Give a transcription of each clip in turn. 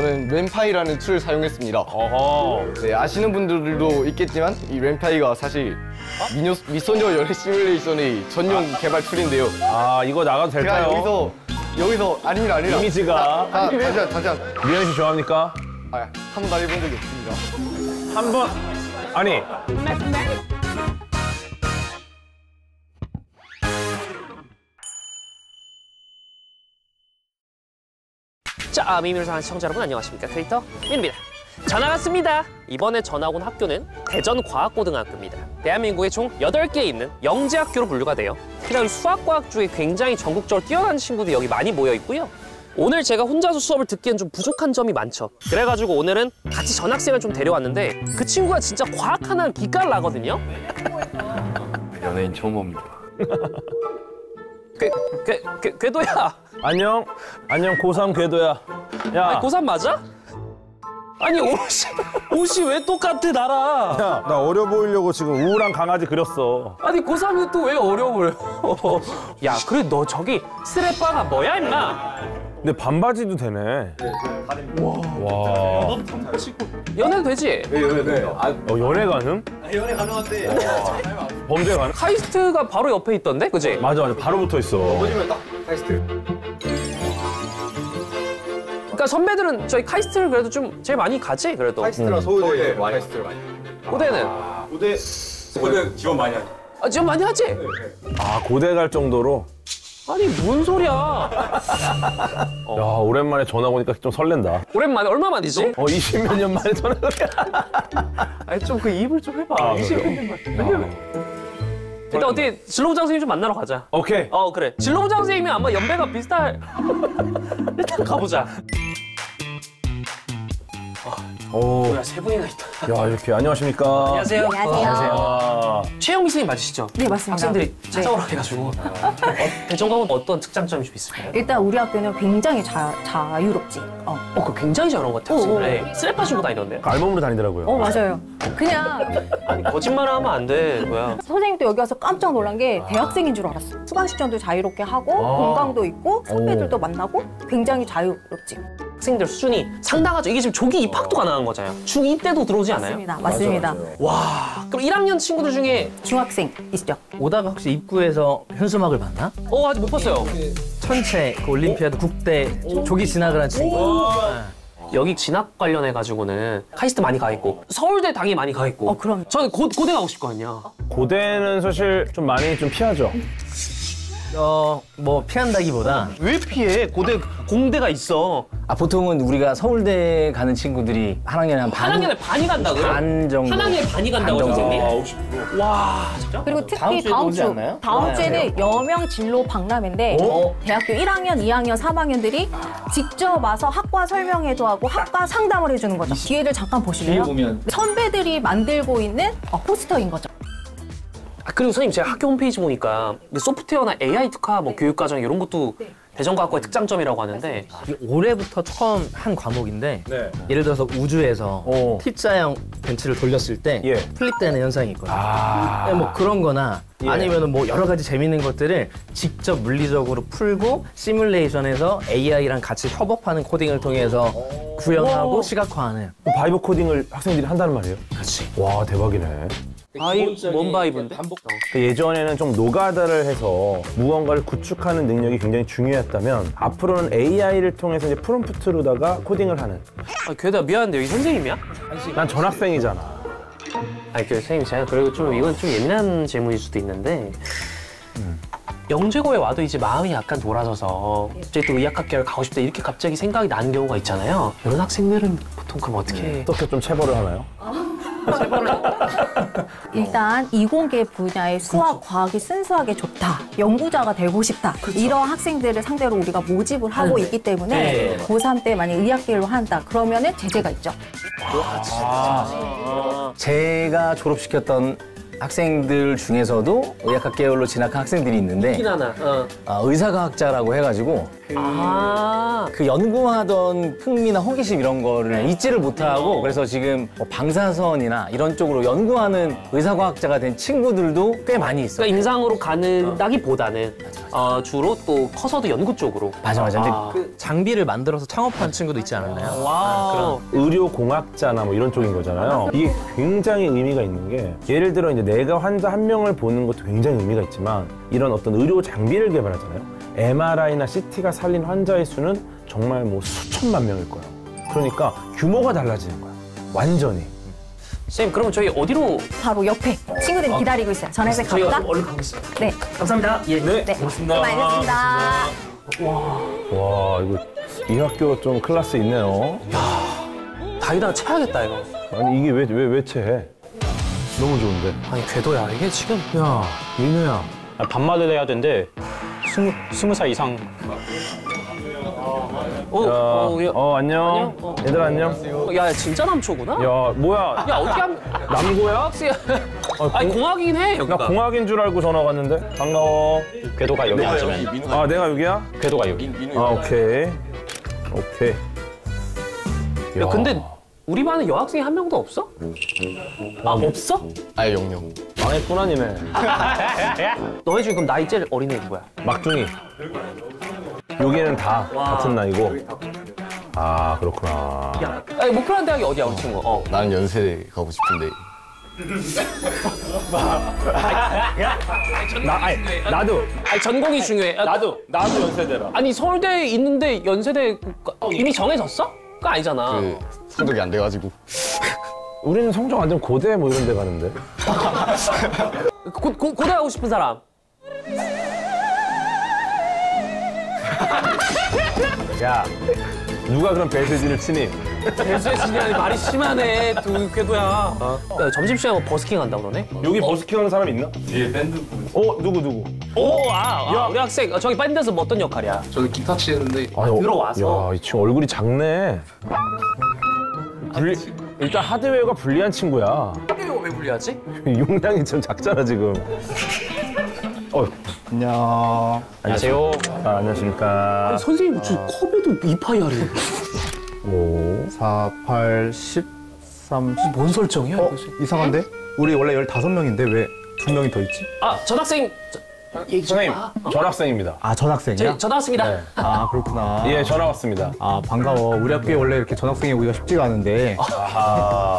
저는 램파이라는 툴을 사용했습니다. 어허. 네, 아시는 분들도 있겠지만 이 램파이가 사실 미소녀 연애 시뮬레이션의 전용 개발 툴인데요. 아, 이거 나가도 제가 될까요? 여기서 아니라 이미지가. 다시 미연 씨 좋아합니까? 한 번도 해본 적이 없습니다. 한 번. 아니. 자, 미미를 사랑하는 시청자 여러분 안녕하십니까? 크리에이터 민입니다. 전화 왔습니다. 이번에 전화 온 학교는 대전과학고등학교입니다. 대한민국에 총 8개 있는 영재학교로 분류가 돼요. 그다음 수학과학 쪽에 굉장히 전국적으로 뛰어난 친구들이 여기 많이 모여 있고요. 오늘 제가 혼자서 수업을 듣기엔 좀 부족한 점이 많죠. 그래가지고 오늘은 같이 전학생을 좀 데려왔는데 그 친구가 진짜 과학 하나는 기깔 나거든요. 연예인 처음 봅니다. 궤도야. 안녕. 안녕, 고3 궤도야. 야. 아니, 고3 맞아? 아니, 옷이 왜 똑같아, 나랑? 야, 나 어려 보이려고 지금 우울한 강아지 그렸어. 아니, 고3이 또 왜 어려워 보여? 야, 그래, 너 저기 스레빠가 뭐야, 임마? 근데 반바지도 되네. 와. 연애도 되지? 네. 연애 가능? 연애 가능한데 범죄 가능? 카이스트가 바로 옆에 있던데, 그지? 맞아. 바로 붙어 있어. 보시면 딱 카이스트. 그러니까 선배들은 저희 카이스트를 그래도 좀 제일 많이 가지, 그래도. 카이스트랑 서울대 많이 카이스트를 많이. 고대는? 고대 지원 많이 하죠. 아, 지금 많이 하지? 아, 고대 갈 정도로? 아니, 뭔 소리야. 야, 오랜만에 전화 오니까 좀 설렌다. 오랜만에, 얼마 만이지? 20몇 년 만에 전화 오니까. 아니, 좀 그 입을 좀 해봐. 아, 20몇 년 만에. 일단 어떻게 진로부장 선생님 좀 만나러 가자. 오케이. 그래. 진로부장 선생님이 아마 연배가 비슷할... 일단 가보자. 오. 뭐야, 세 분이나 있다. 야, 이렇게 안녕하십니까? 안녕하세요. 안녕하세요. 최영미 선생님 맞으시죠? 네, 맞습니다. 학생들이 찾아오라 해가지고. 대전과는 어떤 특장점이 좀 있을까요? 일단 우리 학교는 굉장히 자유롭지. 그거 굉장히 잘하는 것 같아요, 학생들. 스레파 신고 다니던데요? 알몸으로 다니더라고요. 맞아요. 그냥 아니, 거짓말을 하면 안 돼, 뭐야. 선생님도 여기 와서 깜짝 놀란 게 대학생인 줄 알았어. 수강 시점도 자유롭게 하고 공강도 있고 선배들도 만나고 굉장히 자유롭지. 학생들 수준이 상당하죠. 이게 지금 조기 입학도 가능한 거잖아요. 중2 때도 들어오지 않아요? 맞습니다. 와, 그럼 1학년 친구들 중에 중학생 있죠. 오다가 혹시 입구에서 현수막을 봤나? 아직 못 봤어요. 천체, 그 올림피아드 국대 조기 진학을 한 친구. 여기 진학 관련해가지고는 카이스트 많이 가 있고 서울대 당연히 많이 가 있고 그럼. 저는 고대 가고 싶거든요. 고대는 사실 좀 많이 좀 피하죠. 뭐 피한다기보다 왜 피해? 공대가 있어. 보통은 우리가 서울대 가는 친구들이 한 학년에 한 반. 한 학년에 반이 간다고요? 반 정도. 한 학년에 반이 간다고 반 정도. 선생님? 와, 진짜? 그리고 특히 다음 주에도 다음 오지 주 않나요? 다음 네. 주에는 여명 진로 박람회인데 대학교 1학년, 2학년, 3학년들이 직접 와서 학과 설명회도 하고 학과 상담을 해주는 거죠. 뒤에를 잠깐 보실래요? 보면. 선배들이 만들고 있는 포스터인 거죠. 그리고 선생님 제가 학교 홈페이지 보니까 소프트웨어나 AI 특화 뭐 교육과정 이런 것도 대전과학고의 특장점이라고 하는데 이게 올해부터 처음 한 과목인데 네. 예를 들어서 우주에서 T자형 벤치를 돌렸을 때 예. 플립되는 현상이 있거든요. 아. 뭐 그런 거나 예. 아니면 뭐 여러 가지 재밌는 것들을 직접 물리적으로 풀고 시뮬레이션에서 AI랑 같이 협업하는 코딩을 통해서 구현하고 시각화하는. 바이브 코딩을 학생들이 한다는 말이에요? 그렇지. 와, 대박이네. 뭔 바이브인데? 예전에는 좀 노가다를 해서 무언가를 구축하는 능력이 굉장히 중요했다면 앞으로는 AI를 통해서 이제 프롬프트로다가 코딩을 하는. 걔다 미안한데 여기 선생님이야? 난 전학생이잖아. 선생님 제가 그리고 좀 이건 좀 예민한 질문일 수도 있는데 영재고에 와도 이제 마음이 약간 돌아서서 갑자기 또 의학학계를 가고 싶다 이렇게 갑자기 생각이 나는 경우가 있잖아요. 이런 학생들은 보통 그럼 어떻게? 어떻게 좀 체벌을 하나요? 일단 이공계 분야의 수학, 과학이 순수하게 좋다. 연구자가 되고 싶다. 이런 학생들을 상대로 우리가 모집을 하고 있기 때문에 고3 때 만약 의학계로 한다. 그러면은 제재가 있죠. 제가 졸업시켰던 학생들 중에서도 의학학 계열로 진학한 학생들이 있는데 있긴 하나. 의사과학자라고 해가지고 그 연구하던 흥미나 호기심 이런 거를 잊지를 못하고 그래서 지금 뭐 방사선이나 이런 쪽으로 연구하는 의사과학자가 된 친구들도 꽤 많이 있어요. 그러니까 임상으로 가는다기보다는 주로 또 커서도 연구 쪽으로. 맞아. 근데 그 장비를 만들어서 창업한 친구도 있지 않았나요? 와. 의료공학자나 뭐 이런 쪽인 거잖아요. 이게 굉장히 의미가 있는 게 예를 들어 이제 내가 환자 한 명을 보는 것도 굉장히 의미가 있지만 이런 어떤 의료 장비를 개발하잖아요. MRI나 CT가 살린 환자의 수는 정말 뭐 수천만 명일 거예요. 그러니까 규모가 달라지는 거야. 완전히. 선생님, 그러면 저희 어디로? 바로 옆에 친구들이 기다리고 있어요. 전화해서 저희 갈까? 얼른 가겠습니다. 네. 감사합니다. 예. 네. 네. 고맙습니다. 수고 많으셨습니다. 와, 이거 이 학교 좀 클래스 있네요. 다이다가 채야겠다, 이거. 아니 이게 왜 채해? 너무 좋은데. 아니, 궤도야. 이게 지금. 야, 민우야. 밤마다 해야 되는데 20살 이상. 예. 안녕. 안녕. 얘들아 안녕. 야, 진짜 남초구나? 야, 뭐야? 야, 어떻게 하면. 남고야? 학생. 아니, 공학이긴 해, 여기가. 나 공학인 줄 알고 전화 왔는데. 반가워. 궤도가 여기 앉으면 아, 내가 여기야? 궤도가 여기. 아, 오케이. 오케이. 야, 근데 우리 반에 여학생이 한 명도 없어? 아, 없어? 아예 영영. 망했구나, 니네. 너네 중에 그럼 나이 제일 어린 애 누구야? 막둥이. 여기는 다 같은 나이고. 아, 그렇구나. 야, 아니, 목표한 대학이 어디야, 우리 친구? 나는 연세대 가고 싶은데 나도. 아니, 전공이 중요해. 나도 연세대라. 아니, 서울대에 있는데 연세대 이미 정해졌어? 그거 아니잖아. 그 성적이 안 돼가지고. 우리는 성적 안 되면 고대 뭐 이런 데 가는데. 고대 하고 싶은 사람. 야, 누가 그런 배세지를 치니? 대수의 진이라니 말이 심하네. 궤도야. 야, 점심시간에 뭐 버스킹 한다 그러네? 여기 버스킹 하는 사람 있나? 예, 밴드. 누구? 우리 학생. 저기 밴드에서 뭐 어떤 역할이야? 저는 기타 치는데 들어와서. 야, 이 친구 얼굴이 작네. 일단 하드웨어가 불리한 친구야. 이거 왜 불리하지? 용량이 좀 작잖아, 지금. 안녕. 안녕하세요. 안녕하십니까. 선생님, 저 컵에도 이파이알이. 4, 8, 13. 뭔 설정이야? 이상한데? 우리 원래 15명인데 왜 2명이 더 있지? 전학생. 선생님, 전학생입니다. 아, 전학생이야? 전화 왔습니다. 네. 아, 그렇구나. 예, 전화 왔습니다. 아, 반가워. 우리 학교에 원래 이렇게 전학생이 오기가 쉽지가 않은데.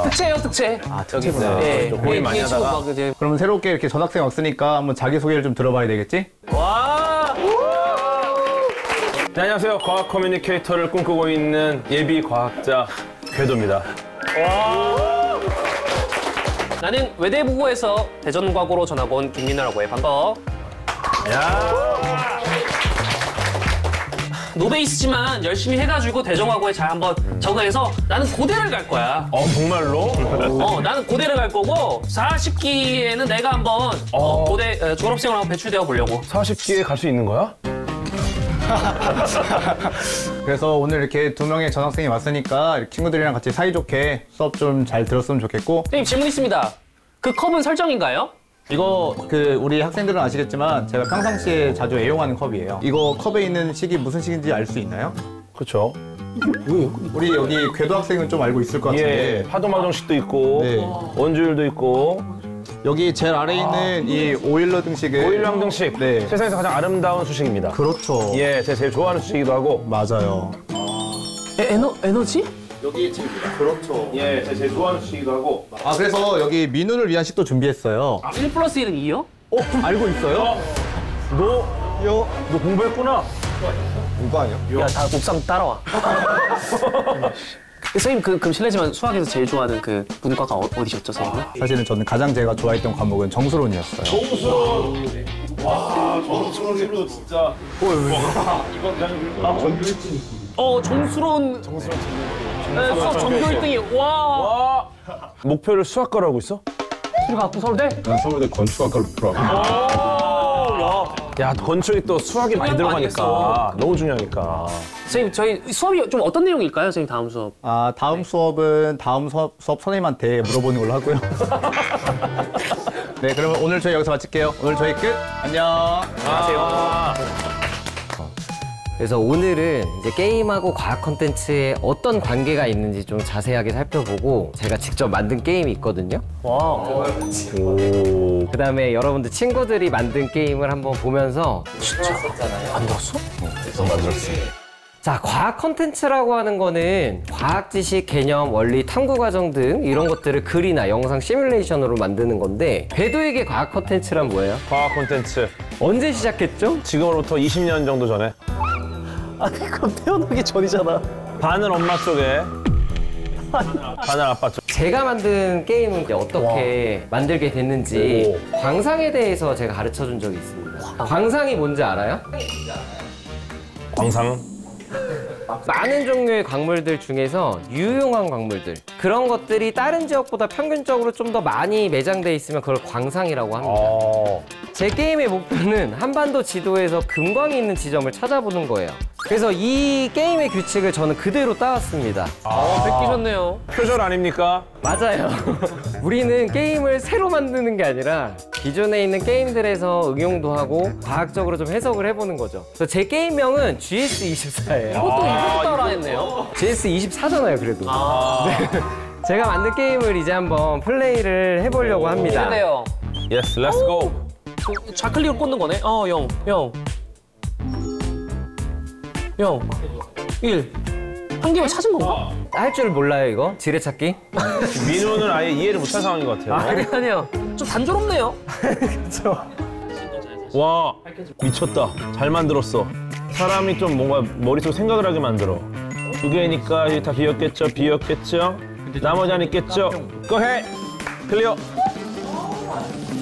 특채예요, 특채. 아, 특채구나. 네. 고민 많이 하다가. 그러면 새롭게 이렇게 전학생 왔으니까 한번 자기소개를 좀 들어봐야 되겠지? 와. 네, 안녕하세요. 과학 커뮤니케이터를 꿈꾸고 있는 예비 과학자 궤도입니다. 나는 외대부고에서 대전과고로 전학 온 김민호라고 해. 반가워. 노베이스지만 열심히 해가지고 대전과고에 잘 한번 적응해서 나는 고대를 갈 거야. 정말로? 나는 고대를 갈 거고 40기에는 내가 한번 고대 졸업생으로 한번 배출되어 보려고. 40기에 갈 수 있는 거야? 그래서 오늘 이렇게 2명의 전학생이 왔으니까 이렇게 친구들이랑 같이 사이좋게 수업 좀 잘 들었으면 좋겠고. 선생님, 질문 있습니다. 그 컵은 설정인가요? 이거 우리 학생들은 아시겠지만 제가 평상시에 자주 애용하는 컵이에요. 이거 컵에 있는 식이 무슨 식인지 알 수 있나요? 그렇죠. 우리 여기 궤도 학생은 좀 알고 있을 것 같은데. 예, 파도마정식도 있고, 네. 원주율도 있고, 여기 제일 아래에 있는 이 오일러 등식은 오일량 등식. 네. 세상에서 가장 아름다운 수식입니다. 그렇죠. 예, 제가 제일 좋아하는 수식이기도 하고. 맞아요. 에너지? 예, 제가 제일 좋아하는 수식이기도 하고. 아, 그래서 여기 민우를 위한 식도 준비했어요. 1 플러스 1은 2요? 알고 있어요? 너 공부했구나? 이거 아니야? 야, 다 옥상 따라와. 선생님, 그럼 실례지만 수학에서 제일 좋아하는 그 문과가 어디셨죠, 선생님? 사실은 저는 가장 제가 좋아했던 과목은 정수론이었어요. 정수로 진짜. 정수론. 수학 전교 1등이. 와. 목표를 수학과로 있어? 수리 갖고 서울대? 난 서울대 건축학과로 들어왔고. 야, 건축이 또 수학이 많이 들어가니까. 너무 중요하니까. 선생님, 저희 수업이 좀 어떤 내용일까요, 선생님, 다음 수업? 아, 다음 수업은 다음 수업 선생님한테 물어보는 걸로 하고요. 네, 그러면 오늘 저희 여기서 마칠게요. 오늘 저희 끝. 안녕. 그래서 오늘은 이제 게임하고 과학 콘텐츠에 어떤 관계가 있는지 좀 자세하게 살펴보고 제가 직접 만든 게임이 있거든요. 그 다음에 여러분들 친구들이 만든 게임을 한번 보면서 만들었어? 자, 과학 콘텐츠라고 하는 거는 과학 지식, 개념, 원리, 탐구 과정 등 이런 것들을 글이나 영상 시뮬레이션으로 만드는 건데 궤도에게 과학 콘텐츠란 뭐예요? 과학 콘텐츠. 언제 시작했죠? 지금으로부터 20년 정도 전에. 아니 그럼 태어나기 전이잖아. 반은 엄마 쪽에, 반은 아빠 쪽. 제가 만든 게임은 이제 어떻게 만들게 됐는지 광상에 대해서 제가 가르쳐 준 적이 있습니다. 광상이 뭔지 알아요? 광상. 많은 종류의 광물들 중에서 유용한 광물들, 그런 것들이 다른 지역보다 평균적으로 좀 더 많이 매장돼 있으면 그걸 광상이라고 합니다. 제 게임의 목표는 한반도 지도에서 금광이 있는 지점을 찾아보는 거예요. 그래서 이 게임의 규칙을 저는 그대로 따왔습니다. 뺏기셨네요. 표절 아닙니까? 맞아요. 우리는 게임을 새로 만드는 게 아니라 기존에 있는 게임들에서 응용도 하고 과학적으로 좀 해석을 해보는 거죠. 그래서 제 게임명은 GS24예요. 이것도 따라 했네요. GS24잖아요, 그래도. 네. 제가 만든 게임을 이제 한번 플레이를 해보려고 합니다. 기대돼요. Yes, let's go. 좌클릭을 꽂는 거네. 영. 1. 한 개만 찾은 건가? 할 줄 몰라요, 이거? 지뢰찾기? 민우는 아예 이해를 못한 상황인 것 같아요. 아니요. 좀 단조롭네요. 와, 미쳤다. 잘 만들었어. 사람이 좀 뭔가 머릿속 생각을 하게 만들어. 두 개니까 다 비었겠죠? 비었겠죠? 나머지 안 있겠죠? 고 해! 클리어!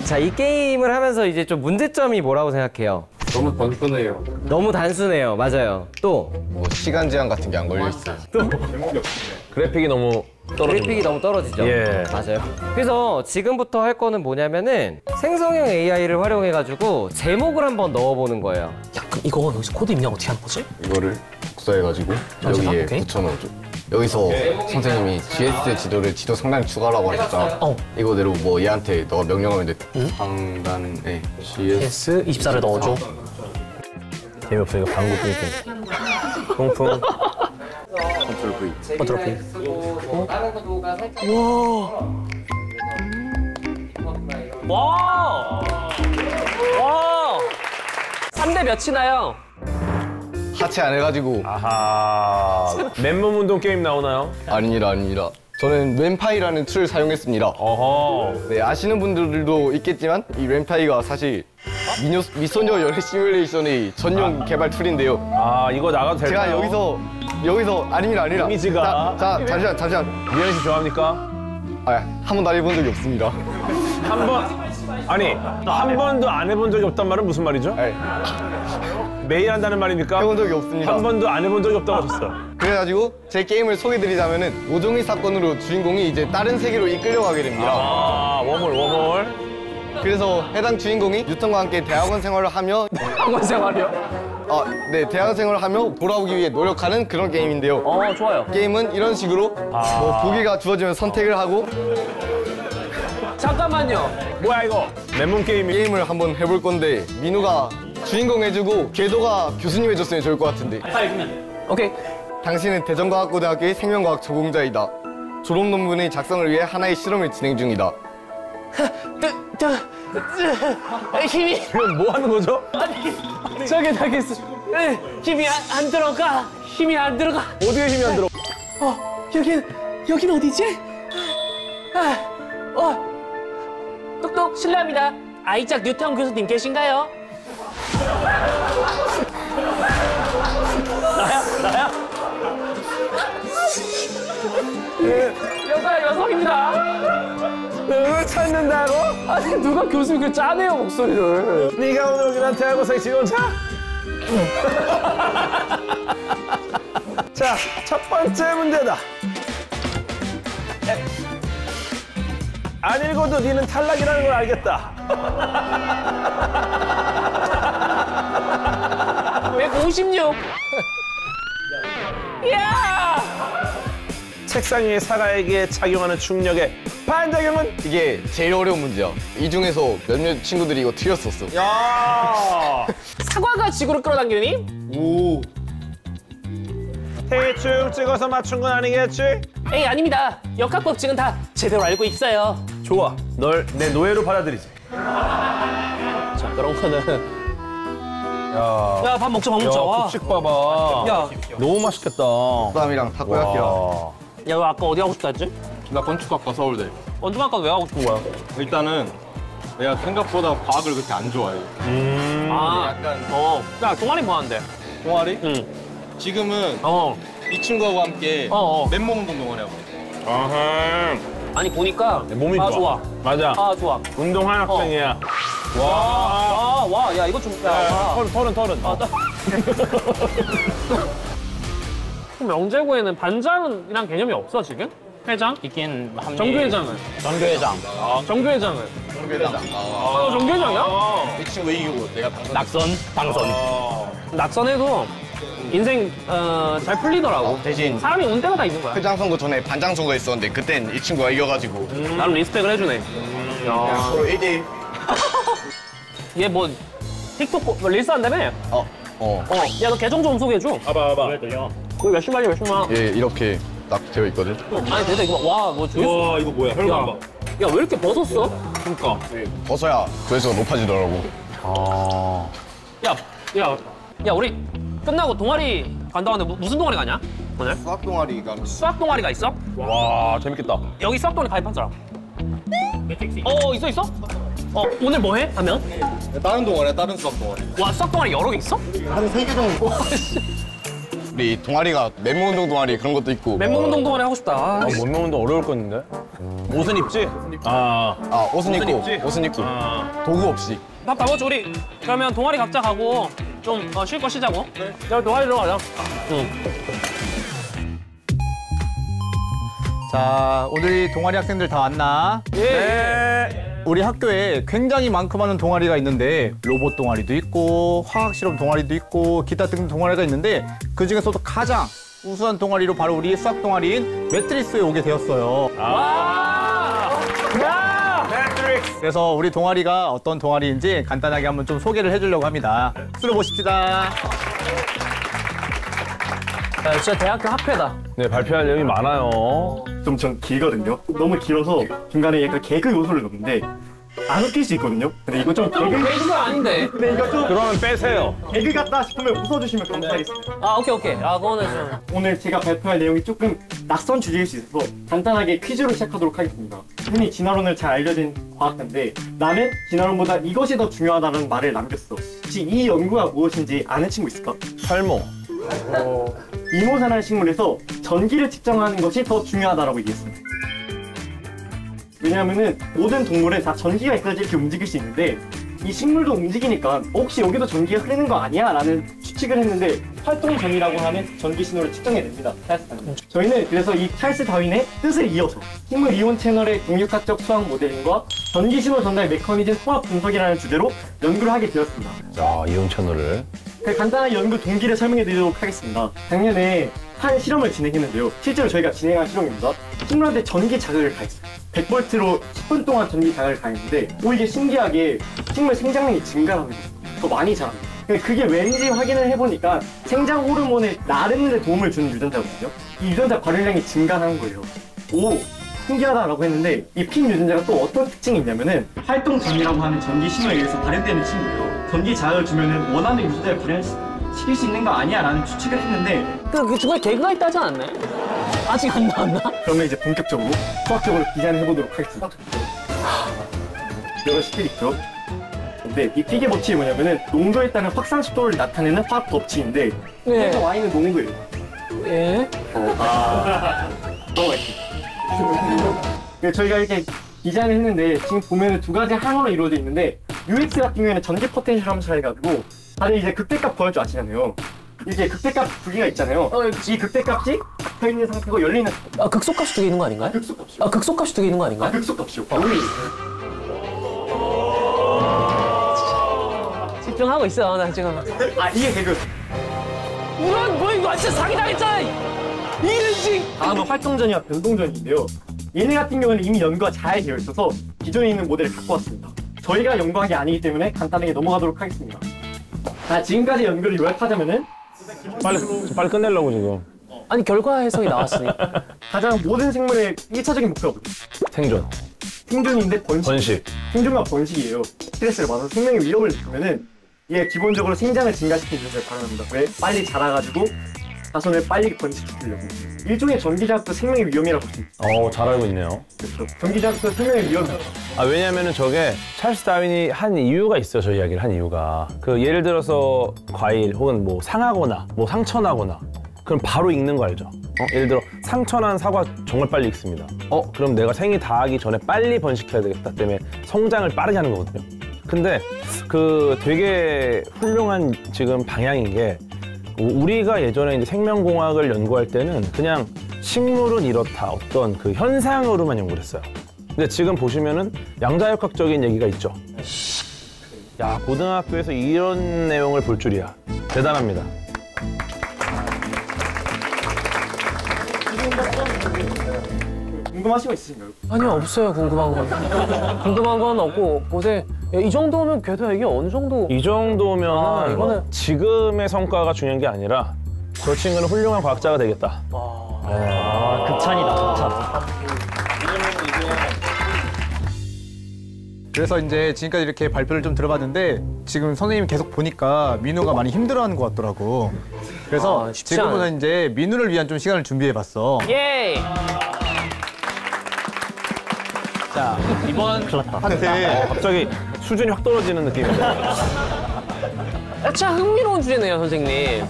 자, 이 게임을 하면서 이제 좀 문제점이 뭐라고 생각해요? 너무 단순해요. 너무 단순해요. 맞아요. 또 뭐 시간 제한 같은 게 안 걸려 있어요. 그래픽이 너무 떨어진다. 그래픽이 너무 떨어지죠. 예. 맞아요. 그래서 지금부터 할 거는 뭐냐면은 생성형 AI를 활용해가지고 제목을 한번 넣어보는 거예요. 야, 그럼 이거 여기서 코드 입력 어떻게 하는 거지? 이거를 복사해가지고 잠시만, 여기에 오케이. 붙여넣어줘. 여기서 선생님이 GS 지도를 지도 상단 추가라고 하셨잖아. 이거대로 뭐 얘한테 너가 명령하면 돼. 상단에 GS S24를 넣어줘. 재미없으니까 방구 뿡뿡. 뿡뿡. 컨트롤 V. 와! 3대 몇이나요? 하체 안 해가지고 아하. 맨몸 운동 게임 나오나요? 아니라. 저는 램파이라는 툴을 사용했습니다. 어허. 네, 아시는 분들도 있겠지만 이 램파이가 사실 미소녀 연애 시뮬레이션의 전용 개발 툴인데요. 아, 이거 나가도 될까요? 제가 여기서 아니라. 이미지가. 자, 잠시만. 미연 씨 좋아합니까? 한 번도 안 해본 적이 없습니다. 한 번도 안 해본 적이 없단 말은 무슨 말이죠? 네, 매일 한다는 말입니까? 해본 적이 없습니다. 한 번도 안 해본 적이 없다고 하셨어. 그래가지고 제 게임을 소개드리자면은 오종이 사건으로 주인공이 이제 다른 세계로 이끌려가게 됩니다. 아, 워몰. 그래서 해당 주인공이 뉴턴과 함께 대학원 생활을 하며 학원 생활이요? 네, 대학원 생활을 하며 돌아오기 위해 노력하는 그런 게임인데요. 좋아요. 게임은 이런 식으로 뭐 보기가 주어지면 선택을 하고 잠깐만요. 뭐야 이거? 맨몸 게임이. 게임을 한번 해볼 건데 민우가 주인공 해주고 궤도가 교수님 해줬으면 좋을 것 같은데. 오케이. 당신은 대전과학고등학교의 생명과학 전공자이다. 졸업 논문의 작성을 위해 하나의 실험을 진행 중이다. 힘이 이건 뭐 하는 거죠? 저기 나겠어. 힘이 안 들어가. 힘이 안 들어가. 어디에 힘이 안 들어? 여긴 어디지? 똑똑 실례합니다. 아이작 뉴턴 교수님 계신가요? 나야? 여성입니다. 왜 찾는다고? 아니 누가 교수님 그 짜네요 목소리를. 네가 오늘 오긴 한테 하고서 지금 자. 자, 첫 번째 문제다. 안 읽어도 니는 탈락이라는 걸 알겠다. 156. 이야! 책상 위의 사과에게 착용하는 충격에 반작용은? 이게 제일 어려운 문제야. 이 중에서 몇몇 친구들이 이거 틀렸었어. 야. 사과가 지구를 끌어당기는 힘? 오. 대충 찍어서 맞춘 건 아니겠지? 에이, 아닙니다. 역학법칙은 다 제대로 알고 있어요. 좋아. 널 내 노예로 받아들이지. 자, 그런 거는. 야. 야, 밥 먹자, 밥 먹자. 와. 급식 봐봐. 야, 너무 맛있겠다. 쌈이랑 타코야키랑. 와. 야, 너 아까 어디 가고 싶다 했지? 나 건축학과 서울대. 원주학과 왜 가고 싶은 거야? 일단은 내가 생각보다 과학을 그렇게 안 좋아해. 아, 야, 동아리 뭐 하는데? 동아리? 응. 지금은 어. 이 친구하고 함께 맨몸 운동 동아리 하고 있어. 아하. 아니, 보니까. 몸이 아, 좋아. 좋아. 맞아. 아, 좋아. 운동한 학생이야. 와, 야, 이거 좀. 야, 털은. 명제고에는 반장이란 개념이 없어, 지금? 회장? 있긴 합니다. 정규회장은? 정교회장. 정규회장은? 정교회장. 정규회장이야? 이 친구 이기고 내가 낙선, 방선. 낙선해도 인생 잘 풀리더라고. 대신 사람이 운 때가 다 있는 거야. 회장 선거 전에 반장 선거 있었는데 그땐 이 친구가 이겨가지고 나름 리스펙을 해주네. 야, 서로 1대1. 얘 뭐 틱톡 뭐 릴스 한다며? 야, 너 계정 좀 소개해줘. 봐봐. 거기 몇십만. 예, 이렇게 딱 되어 있거든. 아니, 대체 이거 와, 뭐 조회수. 와, 이거 뭐야? 혈관 봐. 야, 왜 이렇게 벗었어? 그러니까. 벗어야 조회수가 높아지더라고. 야, 우리 끝나고 동아리 간다는데 무슨 동아리 가냐? 오늘? 수학 동아리가 수학 동아리가 있어? 와, 재밌겠다. 여기 수학 동아리 가입한 사람. 있어? 오늘 뭐 해? 하면? 다른 동아리야, 다른 수학 동아리. 와, 수학 동아리 여러 개 있어? 한 3개 정도. 우리 동아리가 맨몸 운동 동아리 그런 것도 있고. 맨몸 운동 동아리 하고 싶다. 몸매 운동 어려울 건데. 옷은 입지? 옷은 입고, 입지? 옷은 입고. 도구 없이. 밥 다 먹자, 우리. 그러면 동아리 각자 가고 좀 쉴 거 쉬자고. 네. 야, 동아리로 가자. 응. 자, 오늘 동아리 학생들 다 왔나? 예. 우리 학교에 굉장히 많은 동아리가 있는데 로봇 동아리도 있고 화학 실험 동아리도 있고 기타 등등 동아리가 있는데 그 중에서도 가장 우수한 동아리로 바로 우리 수학 동아리인 매트릭스에 오게 되었어요. 그래서 우리 동아리가 어떤 동아리인지 간단하게 한번 좀 소개를 해주려고 합니다. 들어보십시다. 야, 진짜 대학교 학회다. 네, 발표할 내용이 많아요. 좀 전 길거든요. 너무 길어서 중간에 약간 개그 요소를 넣는데 안 웃길 수 있거든요. 근데 이거 좀 개그가 아닌데. 근데 이거 좀 그러면 빼세요. 개그 같다 싶으면 웃어주시면 감사하겠습니다. 아, 오케이. 아, 그거는 좀. 오늘 제가 발표할 내용이 조금 낯선 주제일 수 있어서 간단하게 퀴즈로 시작하도록 하겠습니다. 흔히 진화론을 잘 알려진 과학자인데 나는 진화론보다 이것이 더 중요하다는 말을 남겼어. 혹시 이 연구가 무엇인지 아는 친구 있을까? 탈모. 이모산한 식물에서 전기를 측정하는 것이 더 중요하다고 얘기했습니다. 왜냐하면은 모든 동물은 다 전기가 있어야지 이렇게 움직일 수 있는데 이 식물도 움직이니까 혹시 여기도 전기가 흐르는 거 아니야? 라는 추측을 했는데 활동전이라고 하는 전기 신호를 측정해냅니다. 찰스 다윈. 저희는 그래서 이 찰스 다윈의 뜻을 이어서 식물 이온 채널의 동력학적 수학 모델링과 전기 신호 전달 메커니즘 통합 분석이라는 주제로 연구를 하게 되었습니다. 자, 이온 채널을. 간단한 연구 동기를 설명해 드리도록 하겠습니다. 작년에 한 실험을 진행했는데요. 실제로 저희가 진행한 실험입니다. 식물한테 전기 자극을 가했어요. 100V로 10분 동안 전기 자극을 가했는데 이게 신기하게 식물 생장량이 증가합니다. 더 많이 자랍니다. 그게 왠지 확인을 해보니까 생장 호르몬의 나르는 데 도움을 주는 유전자거든요. 이 유전자 발현량이 증가하는 거예요. 오! 신기하다라고 했는데 이 핀 유전자가 또 어떤 특징이 있냐면은 활동전이라고 하는 전기 신호에 의해서 발현되는 친구예요. 전기 자극을 주면은 원하는 유전자를 발현시킬 수 있는 거 아니야? 라는 추측을 했는데 그 중간에 개그가 있다 하지 않았나요? 아직 안 나왔나? 그러면 이제 본격적으로 수학적으로 디자인을 해보도록 하겠습니다. 여러 식들이 있죠. 근데 이 피계 법칙이 뭐냐면은 농도에 따른 확산 속도를 나타내는 화학 법칙인데 네. Y는 농도예요. 예? 저희가 이렇게 디자인을 했는데 지금 보면은 두 가지 항으로 이루어져 있는데 UX 같은 경우에는 전기 포텐셜 함수라 해가지고 다들 이제 극대값 구할 줄 아시잖아요. 이게 극대값 두 개가 있잖아요. 이 극대값이 닫혀 있는 상태고 열리는 아, 극소값이 두 개 있는 거 아닌가요? 극소값이요. 아, 극소값이 두 개 있는 거 아닌가요? 극소값이요. 집중하고 있어, 나 지금. 이게 개그. 이거 이거 완전 사기당했잖아! 이런식! 다음은 활동전이와 변동전인데요. 얘네 같은 경우는 이미 연구가 잘 되어 있어서 기존에 있는 모델을 갖고 왔습니다. 저희가 연구한 게 아니기 때문에 간단하게 넘어가도록 하겠습니다. 자, 지금까지 연구를 요약하자면은 빨리 끝내려고 지금. 아니 결과 해석이 나왔으니 가장 모든 생물의 1차적인 목표가 생존. 생존인데 번식. 생존과 번식이에요. 스트레스를 받아서 생명의 위협을 느끼면은 얘 기본적으로 생장을 증가시키는 것을 바랍니다. 왜? 빨리 자라가지고 자손을 빨리 번식시키려고. 일종의 전기자극도 생명의 위험이라고 볼 수 있어요. 잘 알고 있네요. 그렇죠. 전기자극도 생명의 위험이에요. 왜냐면은 저게 찰스 다윈이 한 이유가 있어요. 저 이야기를 한 이유가. 예를 들어서 과일 혹은 뭐 상하거나 뭐 상처나거나 그럼 바로 익는 거 알죠? 예를 들어 상처난 사과 정말 빨리 익습니다. 그럼 내가 생이 다하기 전에 빨리 번식해야 되겠다 때문에 성장을 빠르게 하는 거거든요. 근데 되게 훌륭한 지금 방향인 게 우리가 예전에 이제 생명공학을 연구할 때는 그냥 식물은 이렇다 어떤 그 현상으로만 연구를 했어요. 근데 지금 보시면은 양자역학적인 얘기가 있죠. 야, 고등학교에서 이런 내용을 볼 줄이야. 대단합니다. 궁금하신 거 있으신가요? 아니요, 없어요. 궁금한 건. 궁금한 건 없고 근데 이 정도면 궤도 이게 어느 정도? 이 정도면 이거는 지금의 성과가 중요한 게 아니라 저 친구는 훌륭한 과학자가 되겠다. 극찬이다, 극찬. 그래서 이제 지금까지 이렇게 발표를 좀 들어봤는데 지금 선생님이 계속 보니까 민우가 많이 힘들어하는 것 같더라고. 그래서 지금은 이제 민우를 위한 좀 시간을 준비해봤어. 예. 자, 이번 한테 갑자기 수준이 확 떨어지는 느낌인데. 참 흥미로운 주제네요, 선생님.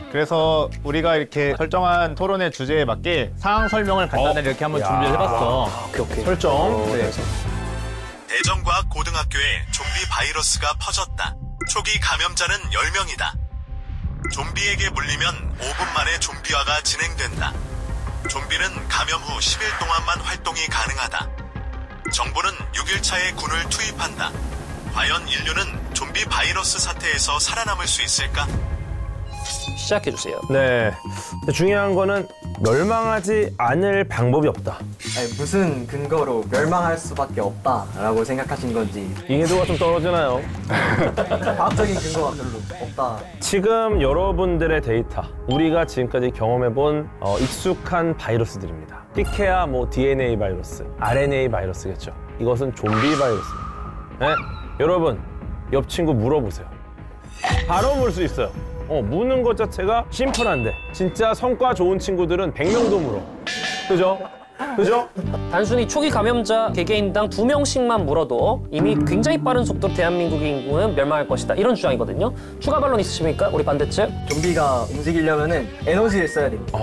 그래서 우리가 이렇게 설정한 토론의 주제에 맞게 상황 설명을 간단하게 이렇게 한번 준비를 해봤어. 오케이. 설정. 네. 대전과학 고등학교에 좀비 바이러스가 퍼졌다. 초기 감염자는 10명이다. 좀비에게 물리면 5분 만에 좀비화가 진행된다. 좀비는 감염 후 10일 동안만 활동이 가능하다. 정부는 6일차에 군을 투입한다. 과연 인류는 좀비 바이러스 사태에서 살아남을 수 있을까? 시작해주세요. 네. 중요한 거는 멸망하지 않을 방법이 없다. 아니, 무슨 근거로 멸망할 수밖에 없다라고 생각하신 건지 이해도가 좀 떨어지나요? 과학적인 근거가 별로 없다. 지금 여러분들의 데이터, 우리가 지금까지 경험해본 익숙한 바이러스들입니다. 피케아, DNA 바이러스, RNA 바이러스겠죠. 이것은 좀비 바이러스입니다. 네? 여러분, 옆 친구 물어보세요. 바로 물 수 있어요. 무는 것 자체가 심플한데 진짜 성과 좋은 친구들은 100명도 물어. 그죠? 그죠? 단순히 초기 감염자 개개인당 2명씩만 물어도 이미 굉장히 빠른 속도로 대한민국의 인구는 멸망할 것이다. 이런 주장이거든요. 추가 반론 있으십니까? 우리 반대측? 좀비가 움직이려면은 에너지를 써야 됩니다.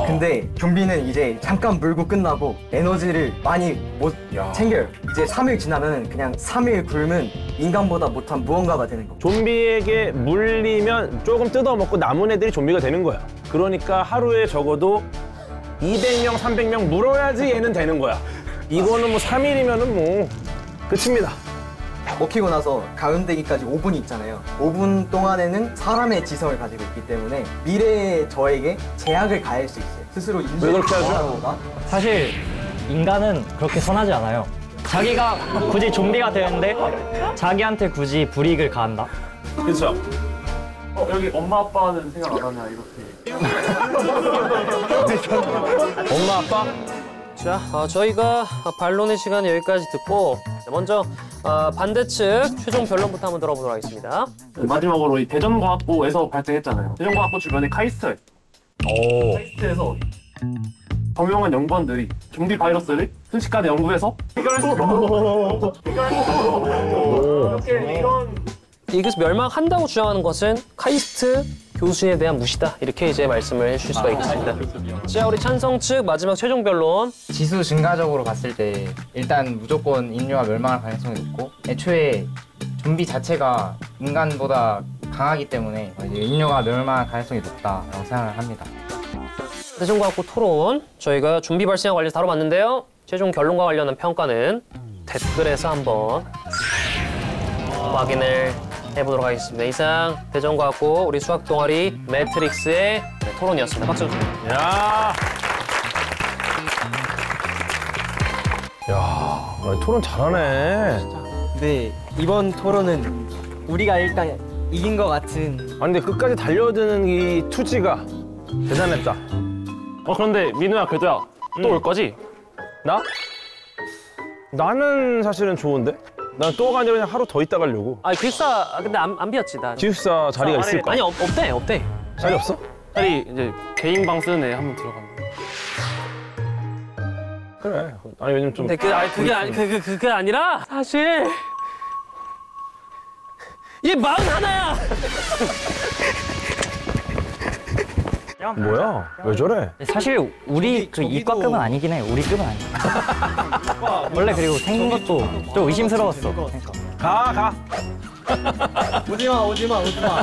근데 좀비는 이제 잠깐 물고 끝나고 에너지를 많이 못 챙겨요. 이제 3일 지나면은 그냥 3일 굶은 인간보다 못한 무언가가 되는 거고. 좀비에게 물리면 조금 뜯어먹고 남은 애들이 좀비가 되는 거야. 그러니까 하루에 적어도 200명, 300명 물어야지 얘는 되는 거야. 이거는 뭐 3일이면은 뭐 끝입니다. 먹히고 나서 감염되기까지 5분이 있잖아요. 5분 동안에는 사람의 지성을 가지고 있기 때문에 미래의 저에게 제약을 가할 수 있어요. 스스로 왜 그렇게 하죠? 사실 인간은 그렇게 선하지 않아요. 자기가 굳이 좀비가 되는데 자기한테 굳이 불이익을 가한다. 그렇죠. 여기 엄마 아빠는 생각 안 하냐 이렇게. 엄마, 아빠? 자, 저희가 반론의 시간 여기까지 듣고 먼저 반대측 최종 변론부터 한번 들어보도록 하겠습니다. 마지막으로 이 대전과학부에서 발생했잖아요. 대전과학부 주변에 카이스트. 카이스트에서 정명한 연구원들이 좀비 바이러스를 순식간에 연구해서 해결했어. 이것을 멸망한다고 주장하는 것은 카이스트 교수에 대한 무시다. 이렇게 이제 말씀을 해주실 수가 있겠습니다. 자, 우리 찬성 측 마지막 최종 변론. 지수 증가적으로 봤을 때 일단 무조건 인류가 멸망할 가능성이 높고 애초에 좀비 자체가 인간보다 강하기 때문에 이제 인류가 멸망할 가능성이 높다라고 생각을 합니다. 대전과학부 토론, 저희가 좀비 발생과 관련해서 다뤄봤는데요. 최종 결론과 관련한 평가는 댓글에서 한번 확인을 해보도록 하겠습니다. 이상 대전과학부 우리 수학 동아리 매트릭스의 토론이었습니다. 박수. 야. 야, 토론 잘하네. 네, 이번 토론은 우리가 일단 이긴 것 같은. 아니 근데 끝까지 달려드는 이 투지가 대단했다. 그런데 민우야, 궤도야, 또 올 거지? 나? 나는 사실은 좋은데? 난 또가 아니라 그냥 하루 더 있다 가려고. 아니, 기숙사 근데 안 비었지, 나. 기숙사 자리가 있을까? 아니, 없대. 자리 없어? 자리 이제 개인 방 쓰는 애 한 번 들어가면. 그래. 아니 왜냐면 좀. 근데 그게 아니라 사실 얘 41이야. 뭐야? 왜 저래? 사실 우리 그 이과급은 아니긴 해. 우리 급은 아니야. 원래 그리고 생긴 것도 좀 의심스러웠어. 가. 오지마.